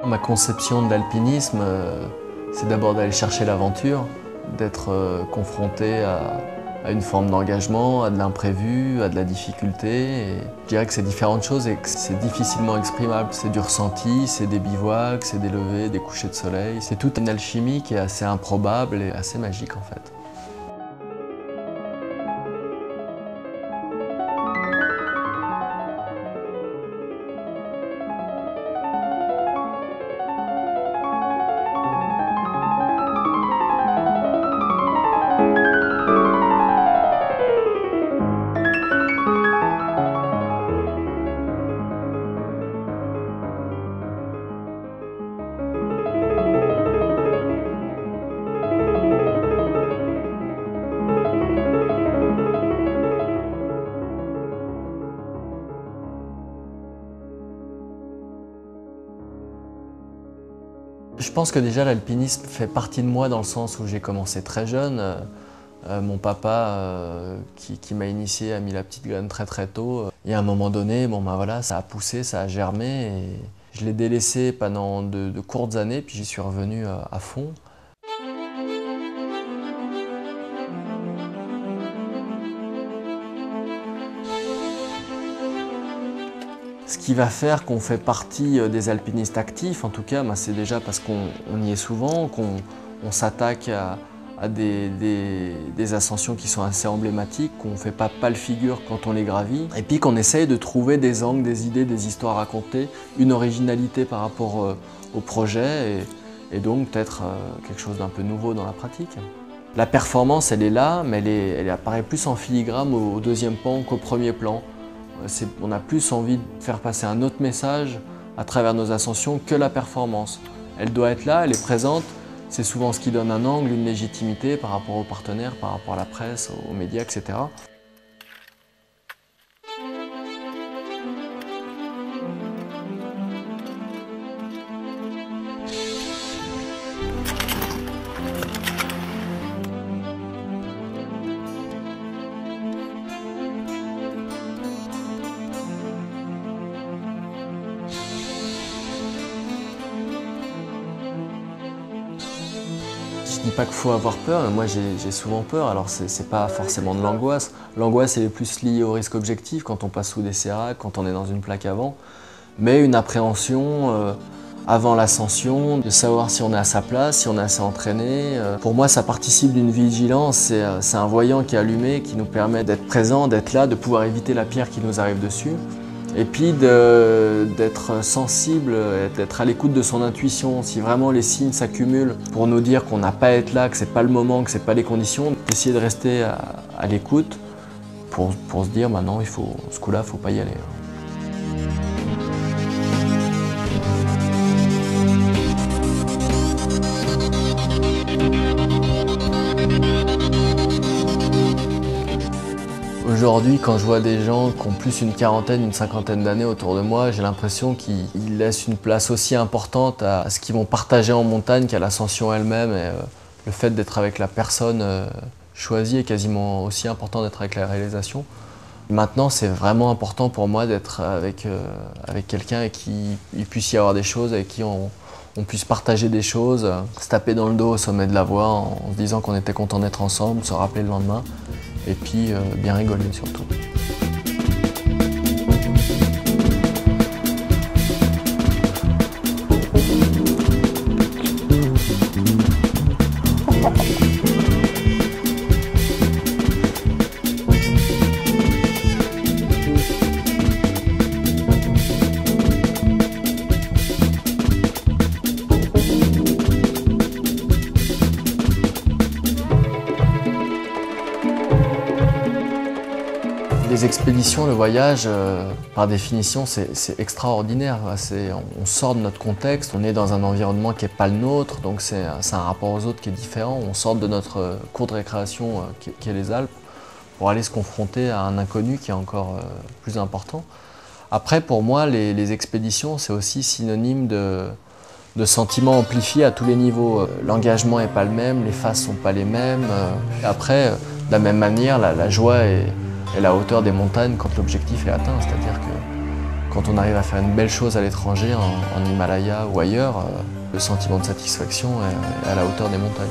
Ma conception de l'alpinisme, c'est d'abord d'aller chercher l'aventure, d'être confronté à une forme d'engagement, à de l'imprévu, à de la difficulté. Et je dirais que c'est différentes choses et que c'est difficilement exprimable. C'est du ressenti, c'est des bivouacs, c'est des levées, des couchers de soleil. C'est toute une alchimie qui est assez improbable et assez magique en fait. Je pense que déjà l'alpinisme fait partie de moi dans le sens où j'ai commencé très jeune. Mon papa qui m'a initié a mis la petite graine très très tôt. Et à un moment donné, bon, ben voilà, ça a poussé, ça a germé. Et je l'ai délaissé pendant de courtes années, puis j'y suis revenu à fond. Ce qui va faire qu'on fait partie des alpinistes actifs, en tout cas, c'est déjà parce qu'on y est souvent, qu'on s'attaque à des ascensions qui sont assez emblématiques, qu'on ne fait pas pâle figure quand on les gravit, et puis qu'on essaye de trouver des angles, des idées, des histoires à raconter, une originalité par rapport au projet, et donc peut-être quelque chose d'un peu nouveau dans la pratique. La performance, elle est là, mais elle apparaît plus en filigrane au deuxième plan qu'au premier plan. On a plus envie de faire passer un autre message à travers nos ascensions que la performance. Elle doit être là, elle est présente, c'est souvent ce qui donne un angle, une légitimité par rapport aux partenaires, par rapport à la presse, aux médias, etc. Je dis pas qu'il faut avoir peur, mais moi j'ai souvent peur, alors c'est pas forcément de l'angoisse. L'angoisse elle est plus liée au risque objectif quand on passe sous des séracs, quand on est dans une plaque avant. Mais une appréhension avant l'ascension, de savoir si on est à sa place, si on est assez entraîné. Pour moi ça participe d'une vigilance, c'est un voyant qui est allumé, qui nous permet d'être présent, d'être là, de pouvoir éviter la pierre qui nous arrive dessus. Et puis d'être sensible, d'être à l'écoute de son intuition. Si vraiment les signes s'accumulent pour nous dire qu'on n'a pas à être là, que c'est pas le moment, que c'est pas les conditions, d'essayer de rester à l'écoute pour se dire maintenant ce coup-là, il ne faut pas y aller. Aujourd'hui, quand je vois des gens qui ont plus une quarantaine, une cinquantaine d'années autour de moi, j'ai l'impression qu'ils laissent une place aussi importante à ce qu'ils vont partager en montagne qu'à l'ascension elle-même. Et le fait d'être avec la personne choisie est quasiment aussi important d'être avec la réalisation. Maintenant, c'est vraiment important pour moi d'être avec quelqu'un avec qui il puisse y avoir des choses, avec qui on puisse partager des choses, se taper dans le dos au sommet de la voie en se disant qu'on était content d'être ensemble, se rappeler le lendemain. Et puis bien rigoler surtout. Les expéditions, le voyage, par définition, c'est extraordinaire. On sort de notre contexte, on est dans un environnement qui n'est pas le nôtre, donc c'est un rapport aux autres qui est différent. On sort de notre cour de récréation qui est les Alpes pour aller se confronter à un inconnu qui est encore plus important. Après, pour moi, les expéditions, c'est aussi synonyme de sentiments amplifiés à tous les niveaux. L'engagement n'est pas le même, les phases ne sont pas les mêmes. Après, de la même manière, la joie est la hauteur des montagnes quand l'objectif est atteint. C'est-à-dire que Quand on arrive à faire une belle chose à l'étranger, en Himalaya ou ailleurs, le sentiment de satisfaction est à la hauteur des montagnes.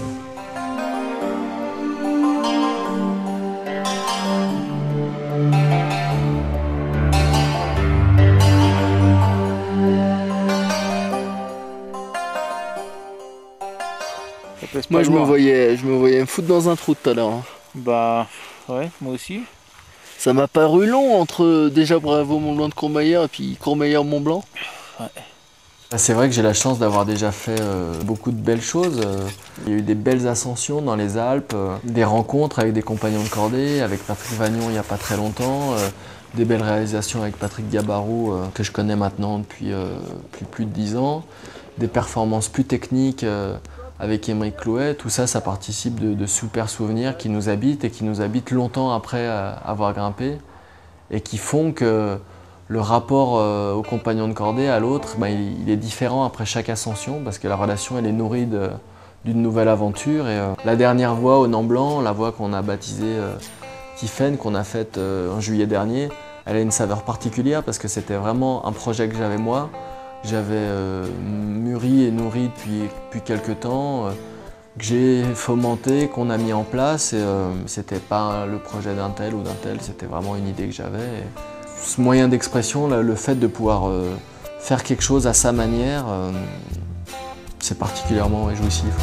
Moi je me voyais me foutre dans un trou tout à l'heure. Bah ouais, moi aussi. Ça m'a paru long entre déjà Bravo Mont Blanc de Courmayeur et puis Courmayeur Mont Blanc. Ouais. C'est vrai que j'ai la chance d'avoir déjà fait beaucoup de belles choses. Il y a eu des belles ascensions dans les Alpes, des rencontres avec des compagnons de cordée, avec Patrick Vagnon il n'y a pas très longtemps, des belles réalisations avec Patrick Gabarou que je connais maintenant depuis plus de 10 ans, des performances plus techniques avec Aymeric Clouet. Tout ça, ça participe de super souvenirs qui nous habitent et qui nous habitent longtemps après avoir grimpé et qui font que le rapport aux compagnons de cordée, à l'autre, il est différent après chaque ascension parce que la relation elle est nourrie d'une nouvelle aventure. Et la dernière voie au Nant Blanc, la voie qu'on a baptisée Tiphaine, qu'on a faite en juillet dernier, elle a une saveur particulière parce que c'était vraiment un projet que j'avais moi, que j'avais mûri et nourri depuis quelques temps, que j'ai fomenté, qu'on a mis en place. Et c'était pas le projet d'un tel ou d'un tel, c'était vraiment une idée que j'avais. Ce moyen d'expression, le fait de pouvoir faire quelque chose à sa manière, c'est particulièrement jouissif.